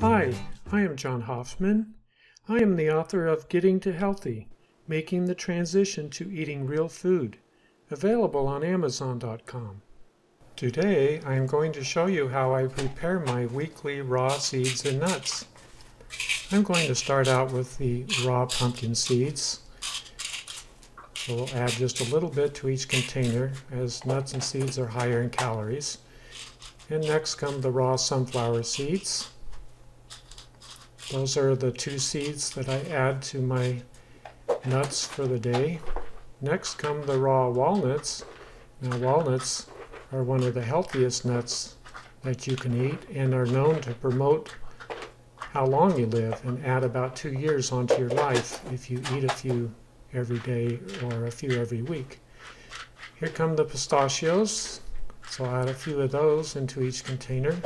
Hi, I am John Hoffman. I am the author of Getting to Healthy, Making the Transition to Eating Real Food, available on Amazon.com. Today, I am going to show you how I prepare my weekly raw seeds and nuts. I'm going to start out with the raw pumpkin seeds. So we'll add just a little bit to each container, as nuts and seeds are higher in calories. And next come the raw sunflower seeds. Those are the 2 seeds that I add to my nuts for the day. Next come the raw walnuts. Now walnuts are one of the healthiest nuts that you can eat and are known to promote how long you live and add about 2 years onto your life if you eat a few every day or a few every week. Here come the pistachios. So I'll add a few of those into each container.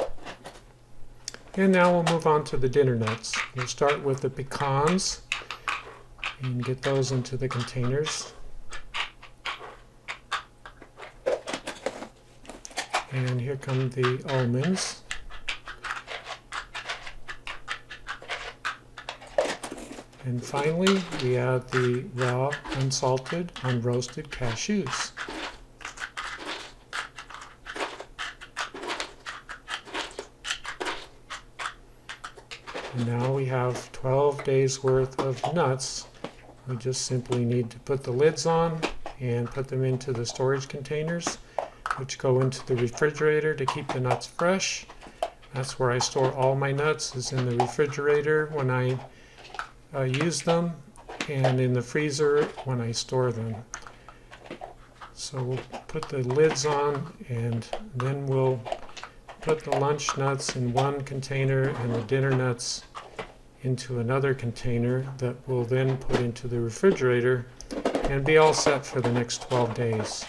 And now we'll move on to the dinner nuts. We'll start with the pecans and get those into the containers. And here come the almonds. And finally, we add the raw, unsalted, unroasted cashews. And now we have 12 days worth of nuts. We just simply need to put the lids on and put them into the storage containers, which go into the refrigerator to keep the nuts fresh. That's where I store all my nuts, is in the refrigerator when I use them, and in the freezer when I store them. So we'll put the lids on, and then we'll put the lunch nuts in one container and the dinner nuts into another container that we'll then put into the refrigerator and be all set for the next 12 days.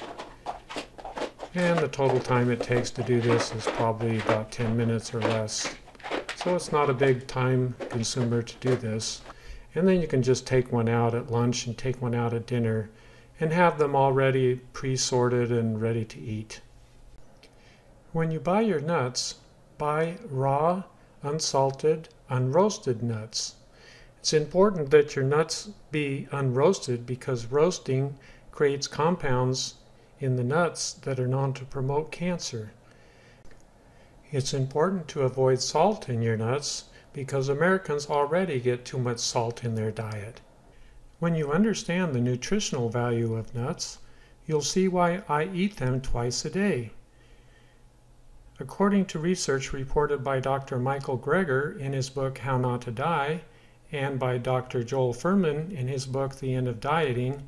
And the total time it takes to do this is probably about 10 minutes or less. So it's not a big time consumer to do this. And then you can just take one out at lunch and take one out at dinner and have them already pre-sorted and ready to eat. When you buy your nuts, buy raw, unsalted, unroasted nuts. It's important that your nuts be unroasted because roasting creates compounds in the nuts that are known to promote cancer. It's important to avoid salt in your nuts because Americans already get too much salt in their diet. When you understand the nutritional value of nuts, you'll see why I eat them twice a day. According to research reported by Dr. Michael Greger in his book How Not to Die, and by Dr. Joel Fuhrman in his book The End of Dieting,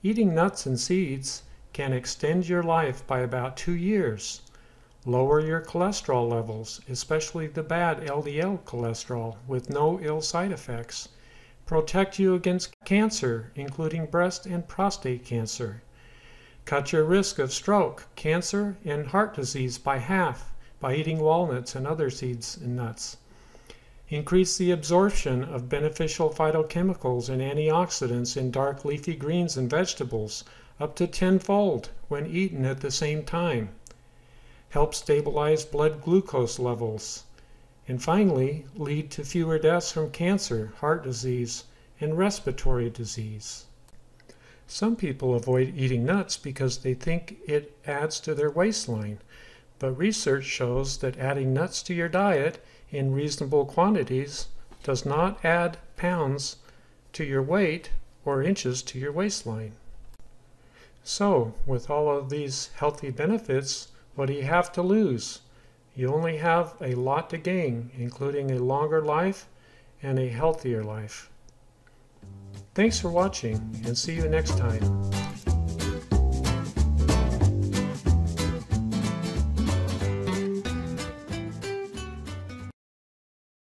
eating nuts and seeds can extend your life by about 2 years, lower your cholesterol levels, especially the bad LDL cholesterol, with no ill side effects, protect you against cancer, including breast and prostate cancer, cut your risk of stroke, cancer, and heart disease by half by eating walnuts and other seeds and nuts. Increase the absorption of beneficial phytochemicals and antioxidants in dark leafy greens and vegetables up to 10-fold when eaten at the same time. Help stabilize blood glucose levels. And finally, lead to fewer deaths from cancer, heart disease, and respiratory disease. Some people avoid eating nuts because they think it adds to their waistline, but research shows that adding nuts to your diet in reasonable quantities does not add pounds to your weight or inches to your waistline. So, with all of these healthy benefits, what do you have to lose? You only have a lot to gain, including a longer life and a healthier life. Thanks for watching, and see you next time.